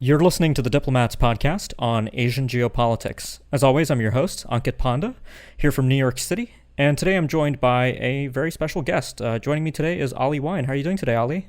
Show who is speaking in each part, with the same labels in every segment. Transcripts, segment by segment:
Speaker 1: You're listening to the Diplomats podcast on Asian geopolitics. As always, I'm your host, Ankit Panda, here from New York City. And today I'm joined by a very special guest. Joining me today is Ali Wine. How are you doing today, Ali?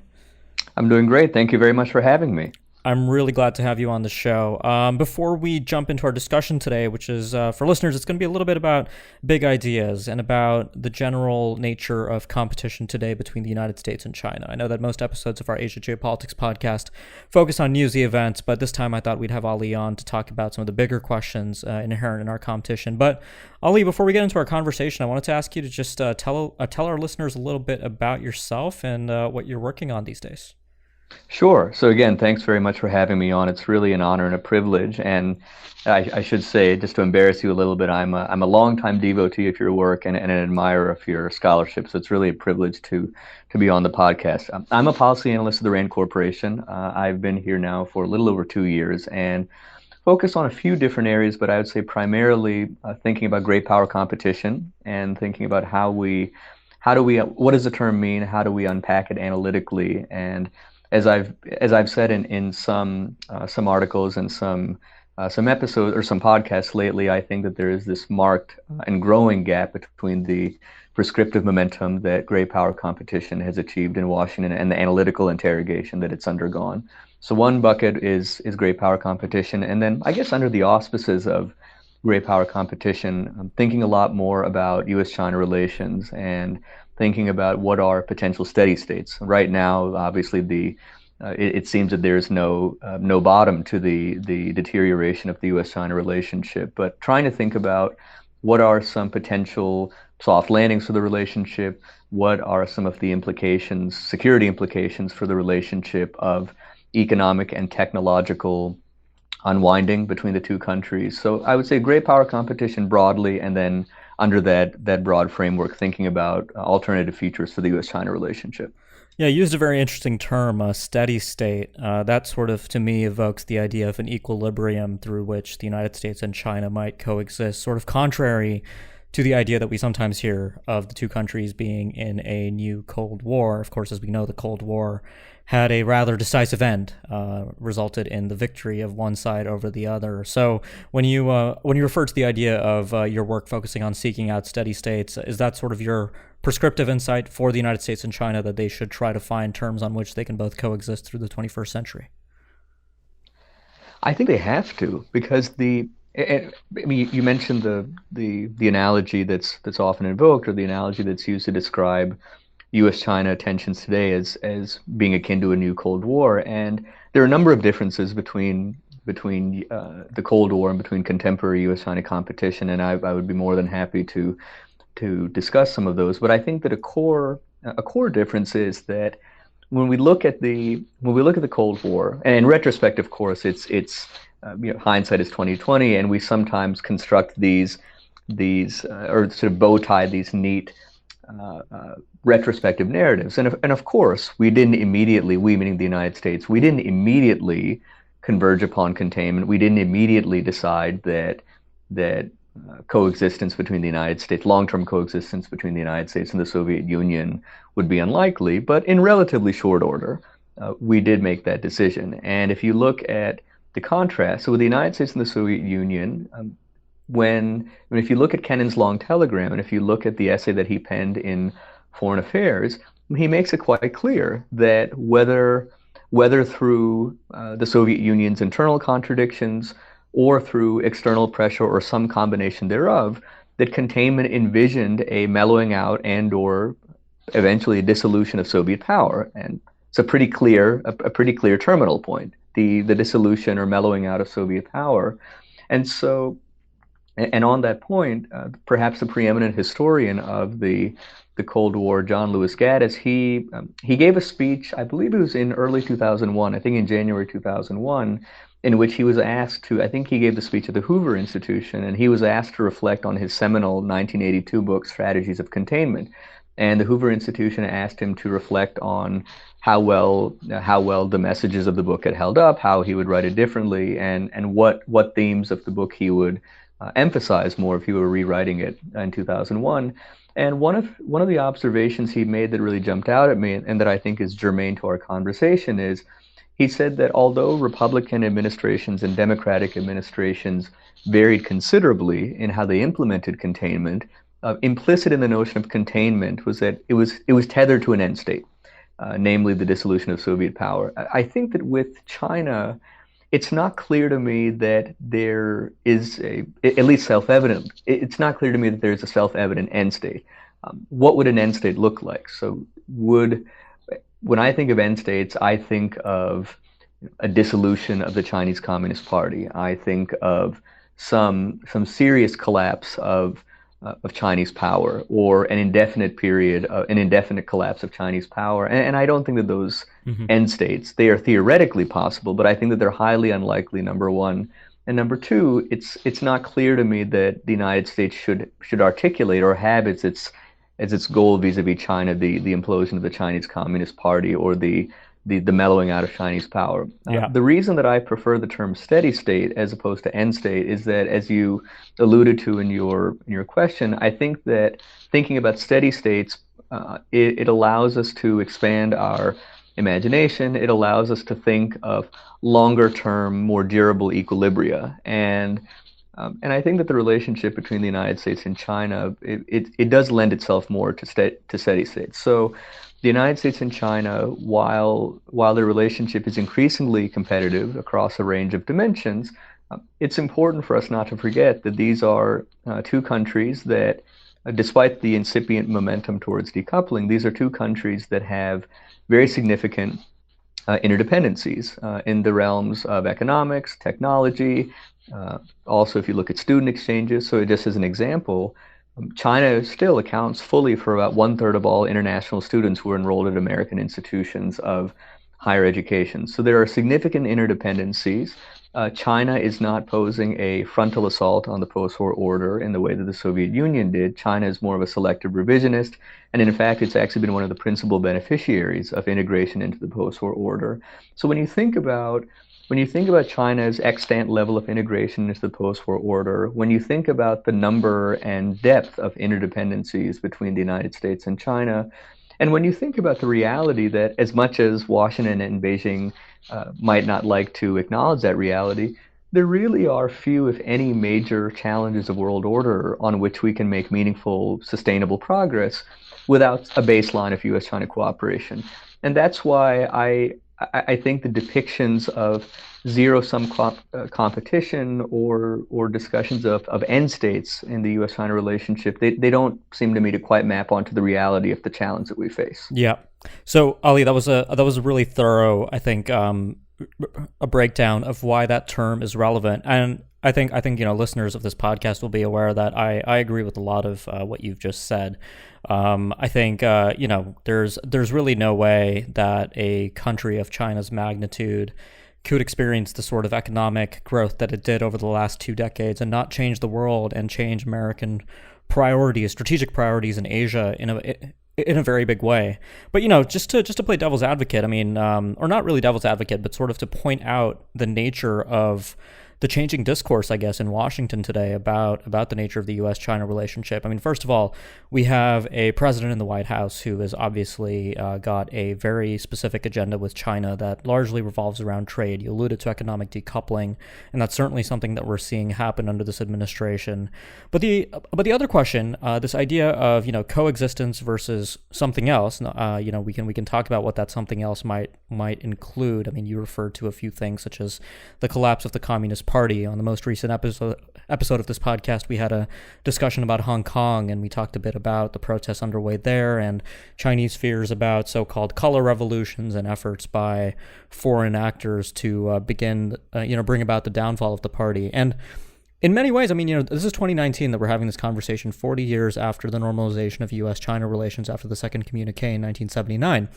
Speaker 2: I'm doing great. Thank you very much for having me.
Speaker 1: I'm really glad to have you on the show. Before we jump into our discussion today, which is for listeners, it's going to be a little bit about big ideas and about the general nature of competition today between the United States and China. I know that most episodes of our Asia Geopolitics podcast focus on newsy events, but this time I thought we'd have Ali on to talk about some of the bigger questions inherent in our competition. But Ali, before we get into our conversation, I wanted to ask you to just tell our listeners a little bit about yourself and what you're working on these days.
Speaker 2: Sure. So again, thanks very much for having me on. It's really an honor and a privilege. And I should say, just to embarrass you a little bit, I'm a longtime devotee of your work and an admirer of your scholarship. So it's really a privilege to be on the podcast. I'm a policy analyst at the RAND Corporation. I've been here now for a little over 2 years and focus on a few different areas, but I would say primarily thinking about great power competition and thinking about what does the term mean? How do we unpack it analytically? And as I've said in some articles and some episodes or some podcasts lately, I think that there is this marked and growing gap between the prescriptive momentum that great power competition has achieved in Washington and the analytical interrogation that it's undergone. So one bucket is great power competition, and then I guess under the auspices of great power competition, I'm thinking a lot more about U.S.-China relations and thinking about what are potential steady states. Right now, obviously, it seems that there's no bottom to the deterioration of the U.S.-China relationship. But trying to think about what are some potential soft landings for the relationship, what are some of the implications, security implications for the relationship of economic and technological unwinding between the two countries. So I would say great power competition broadly, and then under that broad framework, thinking about alternative features for the U.S.-China relationship.
Speaker 1: Yeah, you used a very interesting term, steady state. That sort of, to me, evokes the idea of an equilibrium through which the United States and China might coexist, sort of contrary to the idea that we sometimes hear of the two countries being in a new Cold War. Of course, as we know, the Cold War had a rather decisive end, resulted in the victory of one side over the other. So when you refer to the idea of your work focusing on seeking out steady states, is that sort of your prescriptive insight for the United States and China, that they should try to find terms on which they can both coexist through the 21st century?
Speaker 2: I think they have to, because I mean, you mentioned the analogy that's often invoked, or the analogy that's used to describe U.S.-China tensions today as being akin to a new Cold War, and there are a number of differences between the Cold War and between contemporary U.S.-China competition, and I would be more than happy to discuss some of those. But I think that a core difference is that when we look at the Cold War, and in retrospect, of course, it's hindsight is 2020, and we sometimes construct these or sort of bow tie these neat retrospective narratives. And of course, we meaning the United States, we didn't immediately converge upon containment. We didn't immediately decide that coexistence between the United States, long-term coexistence between the United States and the Soviet Union would be unlikely. But in relatively short order, we did make that decision. And if you look at the contrast, so with the United States and the Soviet Union, if you look at Kennan's long telegram, and if you look at the essay that he penned in Foreign Affairs, he makes it quite clear that whether through the Soviet Union's internal contradictions or through external pressure or some combination thereof, that containment envisioned a mellowing out and or eventually a dissolution of Soviet power. And it's a pretty clear terminal point, the dissolution or mellowing out of Soviet power. And on that point, perhaps the preeminent historian of the Cold War, John Lewis Gaddis, he gave a speech, I believe it was in early 2001, I think in January 2001, in which he was asked to, I think he gave the speech at the Hoover Institution, and he was asked to reflect on his seminal 1982 book, Strategies of Containment. And the Hoover Institution asked him to reflect on how well the messages of the book had held up, how he would write it differently, and what themes of the book he would emphasize more if he were rewriting it in 2001. And one of the observations he made that really jumped out at me, and that I think is germane to our conversation, is he said that although Republican administrations and Democratic administrations varied considerably in how they implemented containment, implicit in the notion of containment was that it was tethered to an end state, namely the dissolution of Soviet power. I think that with China, it's not clear to me that there is at least self-evident, it's not clear to me that there's a self-evident end state. What would an end state look like? So when I think of end states, I think of a dissolution of the Chinese Communist Party. I think of some serious collapse of Chinese power, or an indefinite period, an indefinite collapse of Chinese power. And I don't think that those end states, they are theoretically possible, but I think that they're highly unlikely, number one. And number two, it's not clear to me that the United States should articulate or have as its goal vis-a-vis China the implosion of the Chinese Communist Party, or the mellowing out of Chinese power.
Speaker 1: Yeah.
Speaker 2: The reason that I prefer the term steady state as opposed to end state is that, as you alluded to in your question, I think that thinking about steady states, it allows us to expand our imagination. It allows us to think of longer term, more durable equilibria. And I think that the relationship between the United States and China, it does lend itself more to steady states. So the United States and China, while their relationship is increasingly competitive across a range of dimensions, it's important for us not to forget that these are two countries that, despite the incipient momentum towards decoupling, these are two countries that have very significant interdependencies in the realms of economics, technology. Also, if you look at student exchanges, so just as an example, China still accounts fully for about 1/3 of all international students who are enrolled at American institutions of higher education. So there are significant interdependencies. China is not posing a frontal assault on the post-war order in the way that the Soviet Union did. China is more of a selective revisionist, and in fact, it's actually been one of the principal beneficiaries of integration into the post-war order. So when you think about China's extant level of integration into the post-war order, when you think about the number and depth of interdependencies between the United States and China, and when you think about the reality that, as much as Washington and Beijing might not like to acknowledge that reality, there really are few, if any, major challenges of world order on which we can make meaningful, sustainable progress without a baseline of U.S.-China cooperation. And that's why I think the depictions of zero-sum competition or discussions of end states in the U.S.-China relationship, they don't seem to me to quite map onto the reality of the challenge that we face.
Speaker 1: Yeah. So Ali, that was a really thorough, I think, a breakdown of why that term is relevant. And I think listeners of this podcast will be aware that I agree with a lot of what you've just said. I think there's really no way that a country of China's magnitude could experience the sort of economic growth that it did over the last 2 decades and not change the world and change American priorities, strategic priorities in Asia in a very big way. But just to play devil's advocate, I mean, or not really devil's advocate, but sort of to point out the nature of the changing discourse, I guess, in Washington today about the nature of the U.S.-China relationship. I mean, first of all, we have a president in the White House who has obviously got a very specific agenda with China that largely revolves around trade. You alluded to economic decoupling, and that's certainly something that we're seeing happen under this administration. But the other question, this idea of coexistence versus something else, we can talk about what that something else might include. I mean, you referred to a few things such as the collapse of the Communist Party. On the most recent episode of this podcast, we had a discussion about Hong Kong, and we talked a bit about the protests underway there and Chinese fears about so-called color revolutions and efforts by foreign actors to begin, bring about the downfall of the party. And in many ways, I mean, this is 2019 that we're having this conversation, 40 years after the normalization of U.S.-China relations after the Second Communique in 1979.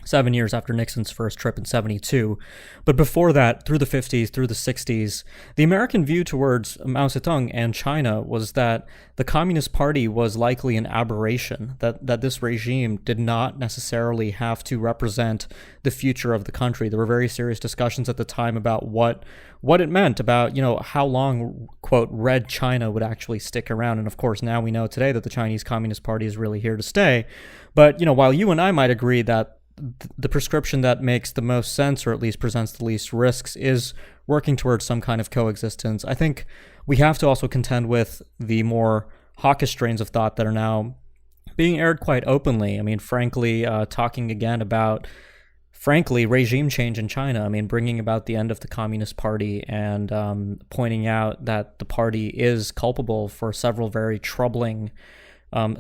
Speaker 1: 7 years after Nixon's first trip in 1972. But before that, through the 50s, through the 60s, the American view towards Mao Zedong and China was that the Communist Party was likely an aberration, that this regime did not necessarily have to represent the future of the country. There were very serious discussions at the time about what it meant, about, how long, quote, Red China would actually stick around. And of course, now we know today that the Chinese Communist Party is really here to stay. But, while you and I might agree that the prescription that makes the most sense, or at least presents the least risks, is working towards some kind of coexistence. I think we have to also contend with the more hawkish strains of thought that are now being aired quite openly. I mean, frankly, talking again about, frankly, regime change in China. I mean, bringing about the end of the Communist Party and pointing out that the party is culpable for several very troubling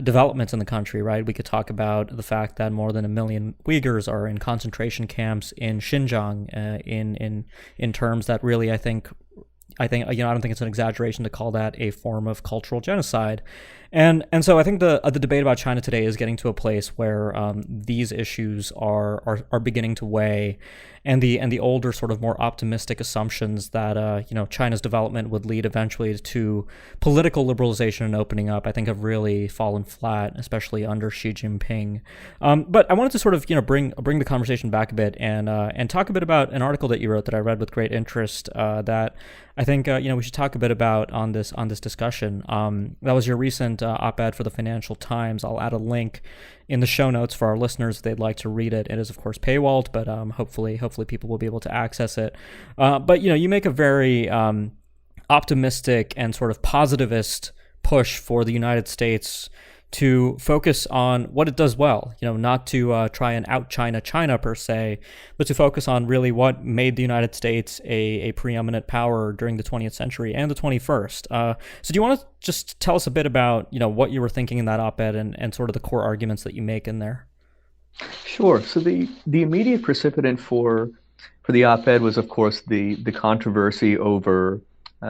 Speaker 1: developments in the country, right? We could talk about the fact that more than 1 million Uyghurs are in concentration camps in Xinjiang, in terms that really, I don't think it's an exaggeration to call that a form of cultural genocide. And so I think the debate about China today is getting to a place where these issues are beginning to weigh, and the older, sort of more optimistic assumptions that China's development would lead eventually to political liberalization and opening up, I think have really fallen flat, especially under Xi Jinping. But I wanted to sort of bring the conversation back a bit and talk a bit about an article that you wrote that I read with great interest, that I think we should talk a bit about on this discussion. That was your recent op-ed for the Financial Times. I'll add a link in the show notes for our listeners if they'd like to read it. It is, of course, paywalled, but hopefully people will be able to access it. But you make a very optimistic and sort of positivist push for the United States to focus on what it does well, not to try and out China per se, but to focus on really what made the United States a preeminent power during the 20th century and the 21st. So do you want to just tell us a bit about, what you were thinking in that op-ed and sort of the core arguments that you make in there?
Speaker 2: Sure. So the immediate precipitant for the op-ed was, of course, the controversy over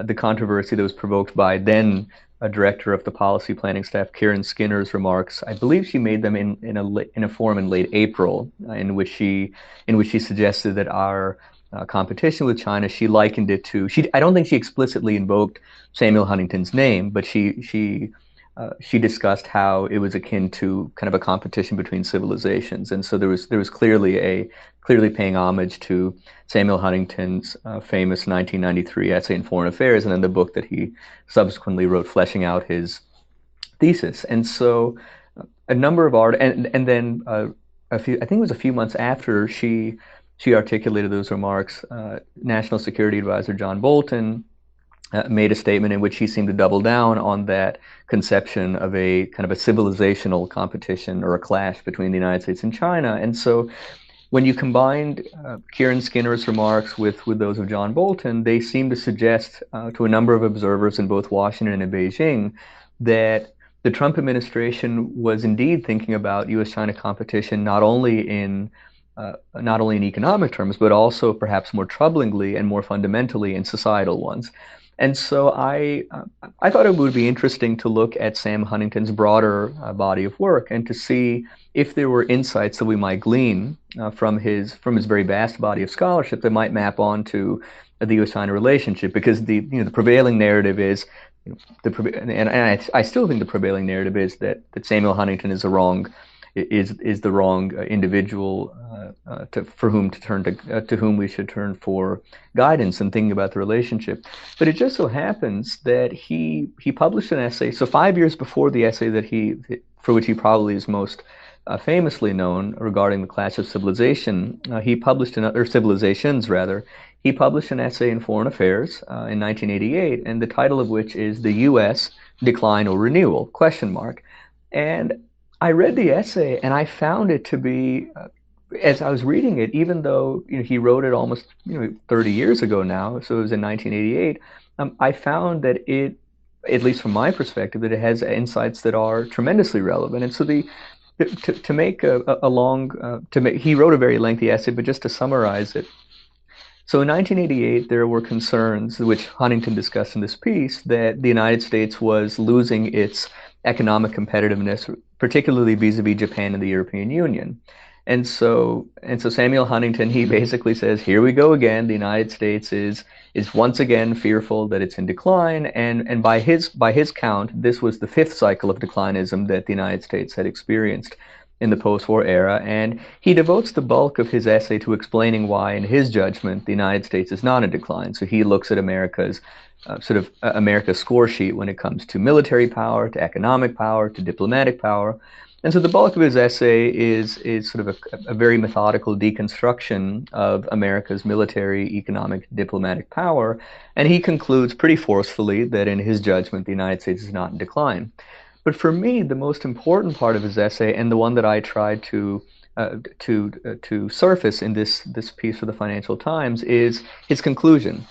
Speaker 2: the controversy that was provoked by then director of the policy planning staff, Karen Skinner's remarks. I believe she made them in a forum in late April, in which she suggested that our competition with China, she likened it to. I don't think she explicitly invoked Samuel Huntington's name, but she discussed how it was akin to kind of a competition between civilizations, and so there was clearly paying homage to Samuel Huntington's famous 1993 essay in Foreign Affairs, and then the book that he subsequently wrote, fleshing out his thesis. And so a number of and then I think it was a few months after she articulated those remarks, National Security Advisor John Bolton made a statement in which he seemed to double down on that conception of a kind of a civilizational competition or a clash between the United States and China. And so when you combined Kieran Skinner's remarks with those of John Bolton, they seem to suggest to a number of observers in both Washington and Beijing that the Trump administration was indeed thinking about U.S.-China competition not only in economic terms, but also perhaps more troublingly and more fundamentally in societal ones. And so I thought it would be interesting to look at Sam Huntington's broader body of work and to see if there were insights that we might glean from his very vast body of scholarship that might map onto the U.S.-China relationship. Because the prevailing narrative is, and I still think the prevailing narrative is that Samuel Huntington is the wrong individual for whom to turn to whom we should turn for guidance and thinking about the relationship. But it just so happens that he published an essay. So 5 years before the essay for which he probably is most famously known, regarding the clash of civilization, he published civilizations rather. He published an essay in Foreign Affairs in 1988, and the title of which is "The U.S. Decline or Renewal?" ? And I read the essay, and I found it to be, as I was reading it, even though he wrote it almost 30 years ago now, so it was in 1988, I found that it, at least from my perspective, that it has insights that are tremendously relevant. And so he wrote a very lengthy essay, but just to summarize it. So in 1988, there were concerns, which Huntington discussed in this piece, that the United States was losing its economic competitiveness, particularly vis-a-vis Japan and the European Union. And so Samuel Huntington, he basically says, here we go again. The United States is once again fearful that it's in decline. And by his count, this was the fifth cycle of declinism that the United States had experienced in the post-war era. And he devotes the bulk of his essay to explaining why, in his judgment, the United States is not in decline. So he looks at America's America's score sheet when it comes to military power, to economic power, to diplomatic power. And so the bulk of his essay is sort of a very methodical deconstruction of America's military, economic, diplomatic power, and he concludes pretty forcefully that in his judgment the United States is not in decline. But for me, the most important part of his essay, and the one that I tried to surface in this piece for the Financial Times, is his conclusion.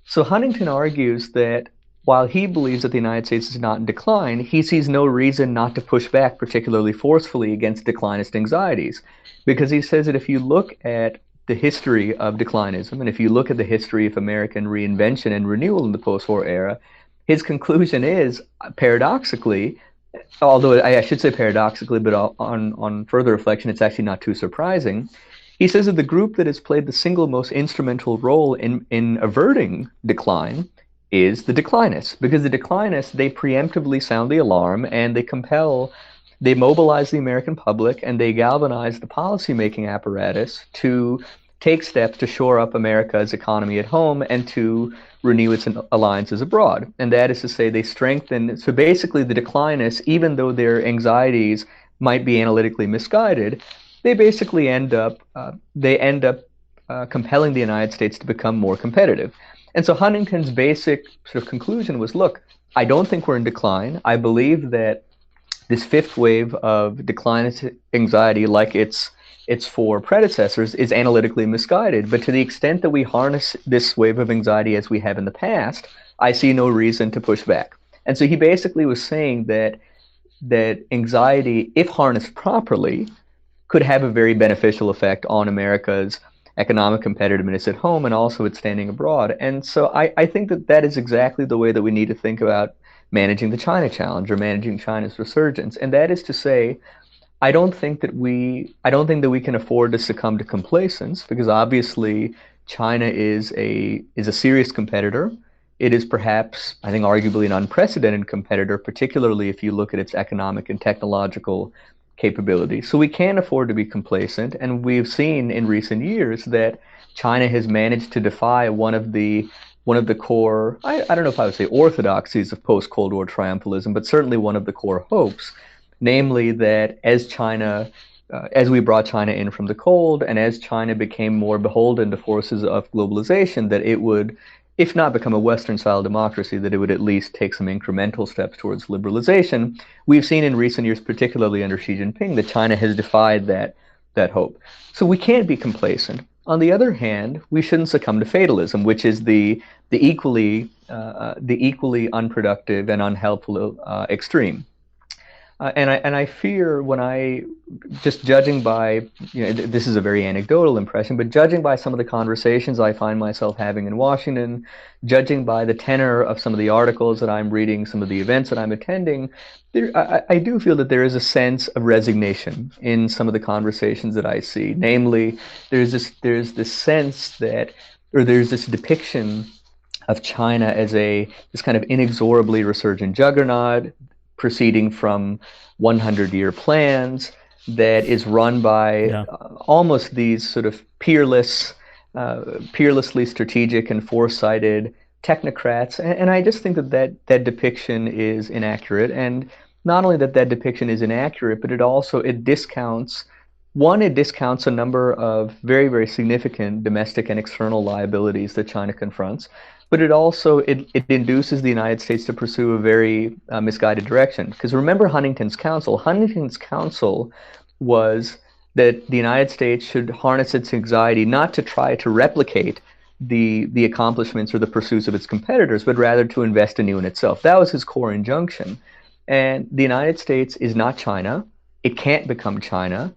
Speaker 2: So Huntington argues that while he believes that the United States is not in decline, he sees no reason not to push back particularly forcefully against declinist anxieties. Because he says that if you look at the history of declinism, and if you look at the history of American reinvention and renewal in the post-war era, his conclusion is, paradoxically, although I should say paradoxically, but on further reflection, it's actually not too surprising. He says that the group that has played the single most instrumental role in averting decline is the declinists, because the declinists, they preemptively sound the alarm and they mobilize the American public and they galvanize the policymaking apparatus to take steps to shore up America's economy at home and to renew its alliances abroad. And that is to say, they strengthen. So basically, the declinists, even though their anxieties might be analytically misguided, they basically end up compelling the United States to become more competitive. And so Huntington's basic sort of conclusion was, look, I don't think we're in decline. I believe that this fifth wave of declinist anxiety, like its four predecessors, is analytically misguided. But to the extent that we harness this wave of anxiety as we have in the past, I see no reason to push back. And so he basically was saying that anxiety, if harnessed properly, could have a very beneficial effect on America's economic competitiveness at home and also its standing abroad. And so I think that is exactly the way that we need to think about managing the China challenge or managing China's resurgence. And that is to say, I don't think that we can afford to succumb to complacence, because obviously China is a serious competitor. It is perhaps, I think, arguably an unprecedented competitor, particularly if you look at its economic and technological capability. So we can't afford to be complacent, and we've seen in recent years that China has managed to defy one of the core, I don't know if I would say orthodoxies of post-Cold War triumphalism, but certainly one of the core hopes, namely that as we brought China in from the cold, and as China became more beholden to forces of globalization, that it would, if not become a Western-style democracy, that it would at least take some incremental steps towards liberalization. We've seen in recent years, particularly under Xi Jinping, that China has defied that hope. So we can't be complacent. On the other hand, we shouldn't succumb to fatalism, which is the equally unproductive and unhelpful extreme. And I fear, when I, just judging by, this is a very anecdotal impression, but judging by some of the conversations I find myself having in Washington, judging by the tenor of some of the articles that I'm reading, some of the events that I'm attending, I do feel that there is a sense of resignation in some of the conversations that I see. Namely, there's this sense that, or there's this depiction of China as this kind of inexorably resurgent juggernaut, proceeding from 100-year plans, that is run by almost these sort of peerlessly strategic and foresighted technocrats. And I just think that depiction is inaccurate. And not only that depiction is inaccurate, but it discounts a number of very, very significant domestic and external liabilities that China confronts. But it induces the United States to pursue a very misguided direction. Because remember Huntington's counsel. Huntington's counsel was that the United States should harness its anxiety not to try to replicate the accomplishments or the pursuits of its competitors, but rather to invest anew in itself. That was his core injunction. And the United States is not China. It can't become China.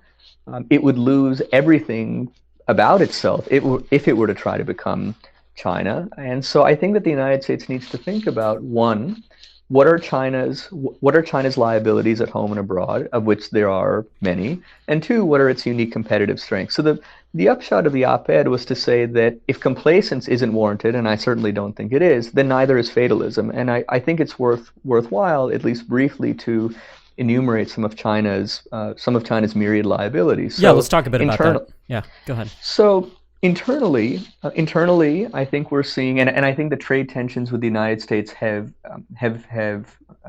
Speaker 2: It would lose everything about itself if it were to try to become China. And so I think that the United States needs to think about, one, what are China's liabilities at home and abroad, of which there are many, and two, what are its unique competitive strengths. So the upshot of the op-ed was to say that if complacence isn't warranted, and I certainly don't think it is, then neither is fatalism. And I think it's worthwhile, at least briefly, to enumerate some of China's myriad liabilities.
Speaker 1: So let's talk a bit about that. Yeah, go ahead.
Speaker 2: So internally, I think we're seeing, and I think the trade tensions with the United States have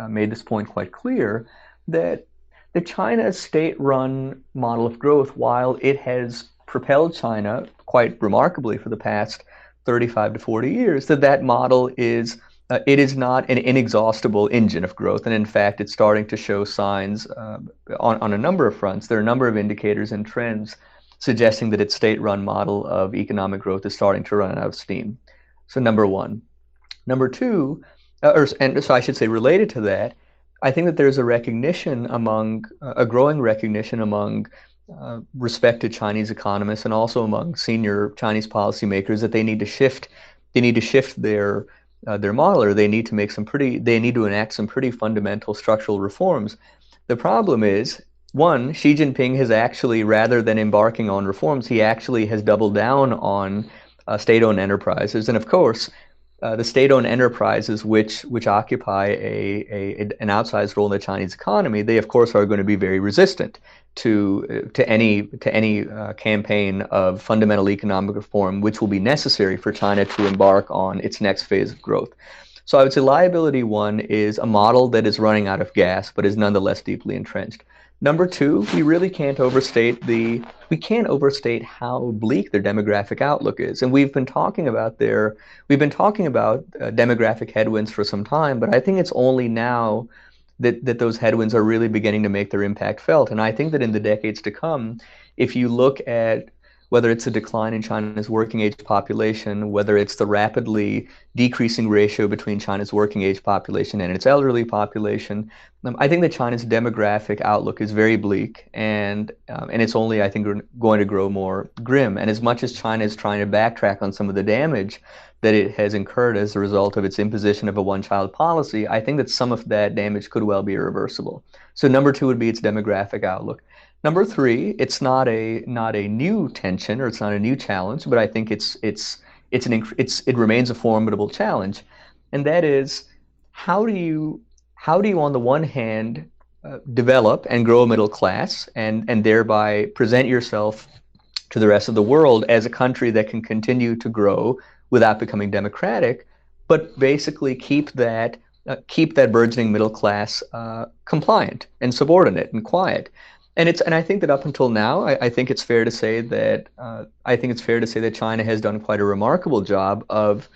Speaker 2: made this point quite clear, that the China state-run model of growth, while it has propelled China quite remarkably for the past 35 to 40 years, that model is it is not an inexhaustible engine of growth, and in fact, it's starting to show signs on a number of fronts. There are a number of indicators and trends suggesting that its state-run model of economic growth is starting to run out of steam. So number one. Number two, and so I should say related to that, I think that there's a recognition among a growing recognition among respected Chinese economists and also among senior Chinese policymakers that they need to shift their model, or they need to enact some pretty fundamental structural reforms. The problem is, one, Xi Jinping has actually, rather than embarking on reforms, he actually has doubled down on state-owned enterprises, and of course, the state-owned enterprises, which occupy an outsized role in the Chinese economy, they of course are going to be very resistant to any campaign of fundamental economic reform, which will be necessary for China to embark on its next phase of growth. So I would say liability one is a model that is running out of gas, but is nonetheless deeply entrenched. Number two, we can't overstate how bleak their demographic outlook is. And we've been talking about demographic headwinds for some time, but I think it's only now that those headwinds are really beginning to make their impact felt. And I think that in the decades to come, if you look at whether it's a decline in China's working age population, whether it's the rapidly decreasing ratio between China's working age population and its elderly population, I think that China's demographic outlook is very bleak, and it's only, I think, going to grow more grim. And as much as China is trying to backtrack on some of the damage that it has incurred as a result of its imposition of a one-child policy, I think that some of that damage could well be irreversible. So number two would be its demographic outlook. Number three, it's not a new tension, or it's not a new challenge, but I think it remains a formidable challenge, and that is how do you on the one hand develop and grow a middle class and thereby present yourself to the rest of the world as a country that can continue to grow without becoming democratic, but basically keep that burgeoning middle class compliant and subordinate and quiet. And I think that up until now, I think it's fair to say that China has done quite a remarkable job of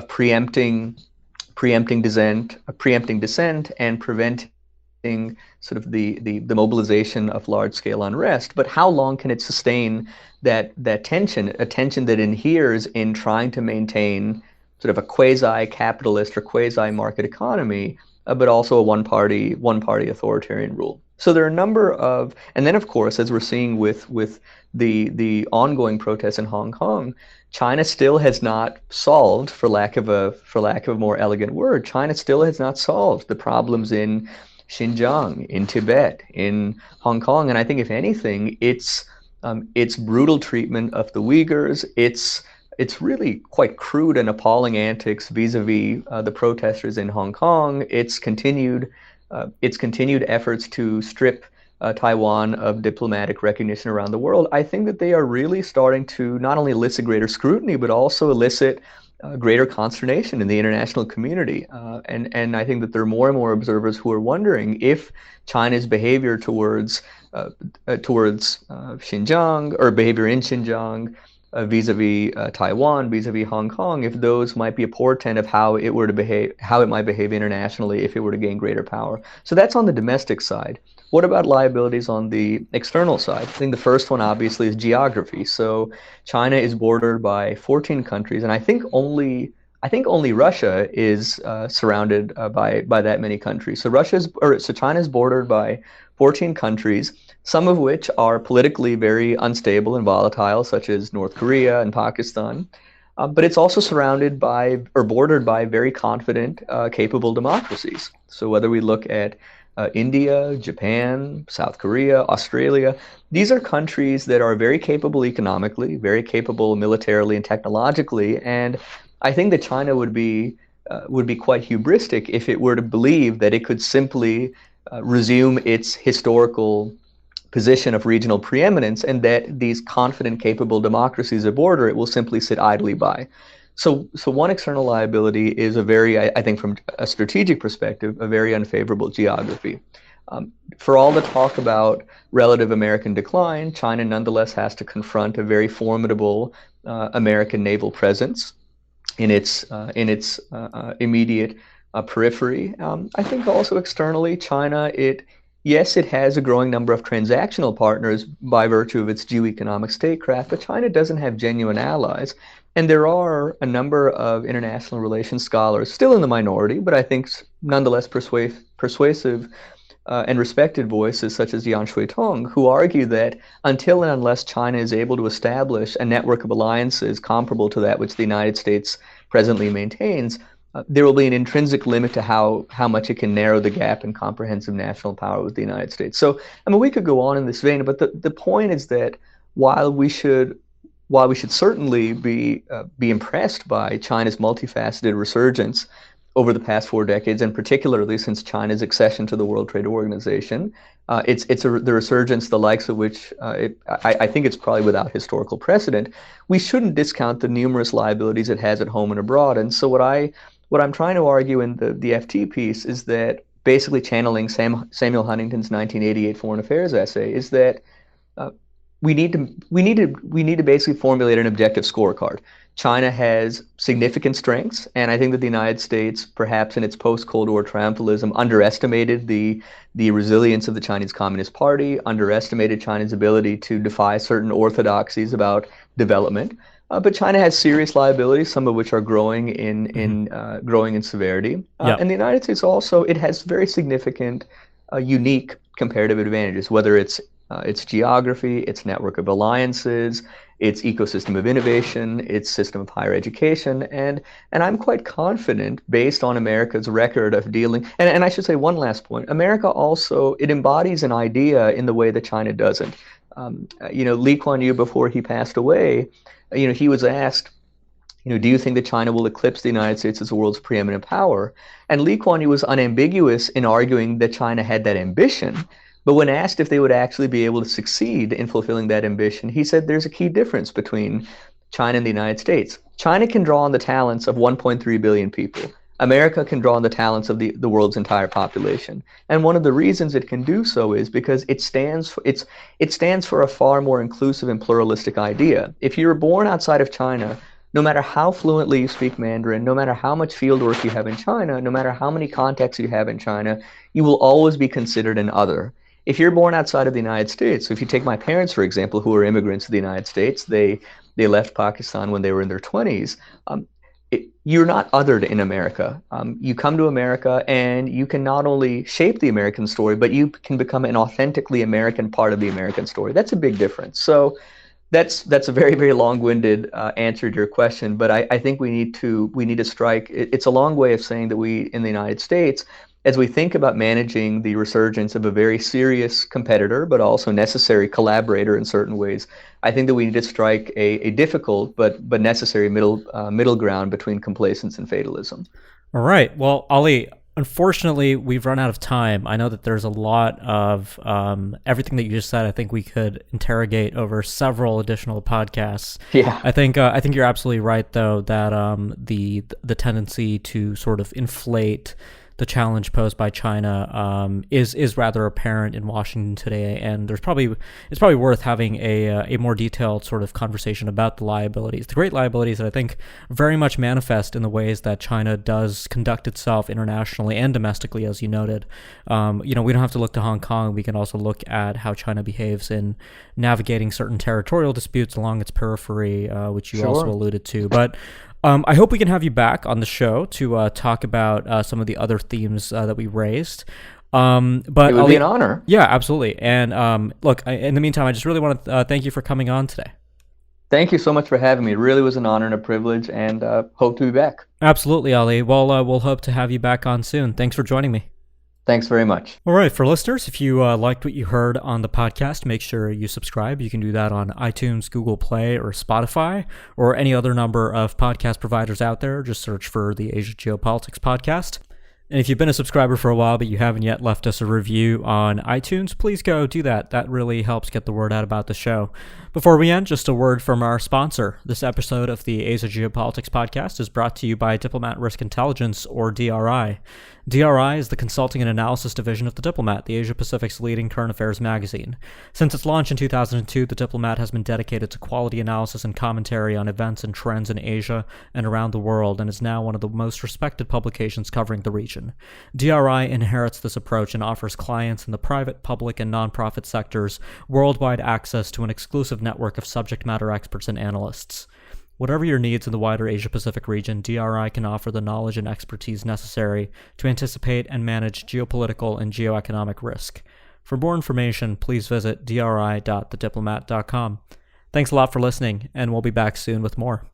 Speaker 2: preempting dissent, and preventing sort of the mobilization of large scale unrest. But how long can it sustain that tension, a tension that inheres in trying to maintain sort of a quasi-capitalist or quasi-market economy, but also a one-party authoritarian rule? So there are a number of, and then of course, as we're seeing with the ongoing protests in Hong Kong, China still has not solved, for lack of a more elegant word, China still has not solved the problems in Xinjiang, in Tibet, in Hong Kong, and I think if anything, its brutal treatment of the Uyghurs, it's really quite crude and appalling antics vis-a-vis the protesters in Hong Kong, its continued efforts to strip Taiwan of diplomatic recognition around the world, I think that they are really starting to not only elicit greater scrutiny, but also elicit greater consternation in the international community. And I think that there are more and more observers who are wondering if China's behavior towards Xinjiang, or behavior in Xinjiang, vis-a-vis Taiwan, vis-a-vis Hong Kong, if those might be a portent of how it might behave internationally if it were to gain greater power. So that's on the domestic side. What about liabilities on the external side? I think the first one obviously is geography. So China is bordered by 14 countries, and I think only Russia is surrounded by that many countries. So China is bordered by 14 countries, some of which are politically very unstable and volatile, such as North Korea and Pakistan. But it's also surrounded by, or bordered by, very confident, capable democracies. So whether we look at India, Japan, South Korea, Australia, these are countries that are very capable economically, very capable militarily and technologically, and I think that China would be quite hubristic if it were to believe that it could simply resume its historical position of regional preeminence, and that these confident, capable democracies at border, it will simply sit idly by. So one external liability is I think from a strategic perspective, a very unfavorable geography. For all the talk about relative American decline, China nonetheless has to confront a very formidable American naval presence in its immediate periphery. I think also externally, China, yes, it has a growing number of transactional partners by virtue of its geoeconomic statecraft, but China doesn't have genuine allies. And there are a number of international relations scholars, still in the minority, but I think nonetheless persuasive and respected voices such as Yan Shuitong, who argue that until and unless China is able to establish a network of alliances comparable to that which the United States presently maintains, there will be an intrinsic limit to how much it can narrow the gap in comprehensive national power with the United States. So, I mean, we could go on in this vein, but the point is that while we should certainly be impressed by China's multifaceted resurgence over the past 4 decades, and particularly since China's accession to the World Trade Organization, the resurgence, the likes of which I think it's probably without historical precedent. We shouldn't discount the numerous liabilities it has at home and abroad. And so what I'm trying to argue in the FT piece is that, basically channeling Samuel Huntington's 1988 Foreign Affairs essay, is that we need to basically formulate an objective scorecard. China has significant strengths, and I think that the United States, perhaps in its post-Cold War triumphalism, underestimated the resilience of the Chinese Communist Party, underestimated China's ability to defy certain orthodoxies about development. But China has serious liabilities, some of which are growing in severity.
Speaker 1: Yeah.
Speaker 2: And the United States also, it has very significant, unique comparative advantages, whether it's its geography, its network of alliances, its ecosystem of innovation, its system of higher education, and I'm quite confident, based on America's record of dealing. And I should say one last point: America also, it embodies an idea in the way that China doesn't. Lee Kuan Yew, before he passed away, he was asked, do you think that China will eclipse the United States as the world's preeminent power? And Lee Kuan Yew was unambiguous in arguing that China had that ambition. But when asked if they would actually be able to succeed in fulfilling that ambition, he said there's a key difference between China and the United States. China can draw on the talents of 1.3 billion people. America can draw on the talents of the world's entire population. And one of the reasons it can do so is because it stands for a far more inclusive and pluralistic idea. If you were born outside of China, no matter how fluently you speak Mandarin, no matter how much field work you have in China, no matter how many contacts you have in China, you will always be considered an other. If you're born outside of the United States, so if you take my parents, for example, who are immigrants to the United States, they left Pakistan when they were in their 20s, you're not othered in America. You come to America and you can not only shape the American story, but you can become an authentically American part of the American story. That's a big difference. So that's a very, very long-winded answer to your question, but I think we need to strike. It's a long way of saying that we in the United States, as we think about managing the resurgence of a very serious competitor, but also necessary collaborator in certain ways, I think that we need to strike a difficult but necessary middle ground between complacence and fatalism.
Speaker 1: All right. Well, Ali, unfortunately, we've run out of time. I know that there's a lot of everything that you just said. I think we could interrogate over several additional podcasts.
Speaker 2: Yeah.
Speaker 1: I think you're absolutely right, though, that the tendency to sort of inflate the challenge posed by China is rather apparent in Washington today, and it's probably worth having a more detailed sort of conversation about the liabilities, the great liabilities that I think very much manifest in the ways that China does conduct itself internationally and domestically, as you noted. We don't have to look to Hong Kong. We can also look at how China behaves in navigating certain territorial disputes along its periphery, which you also alluded to. But I hope we can have you back on the show to talk about some of the other themes that we raised. But
Speaker 2: it would be an honor.
Speaker 1: Yeah, absolutely. And look, in the meantime, I just really want to thank you for coming on today.
Speaker 2: Thank you so much for having me. It really was an honor and a privilege, and hope to be back.
Speaker 1: Absolutely, Ali. Well, we'll hope to have you back on soon. Thanks for joining me.
Speaker 2: Thanks very much.
Speaker 1: All right, for listeners, if you liked what you heard on the podcast, make sure you subscribe. You can do that on iTunes, Google Play, or Spotify, or any other number of podcast providers out there. Just search for the Asia Geopolitics Podcast. And if you've been a subscriber for a while, but you haven't yet left us a review on iTunes, please go do that. That really helps get the word out about the show. Before we end, just a word from our sponsor. This episode of the Asia Geopolitics Podcast is brought to you by Diplomat Risk Intelligence, or DRI. DRI is the consulting and analysis division of The Diplomat, the Asia-Pacific's leading current affairs magazine. Since its launch in 2002, The Diplomat has been dedicated to quality analysis and commentary on events and trends in Asia and around the world, and is now one of the most respected publications covering the region. DRI inherits this approach and offers clients in the private, public, and nonprofit sectors worldwide access to an exclusive network of subject matter experts and analysts. Whatever your needs in the wider Asia-Pacific region, DRI can offer the knowledge and expertise necessary to anticipate and manage geopolitical and geoeconomic risk. For more information, please visit dri.thediplomat.com. Thanks a lot for listening, and we'll be back soon with more.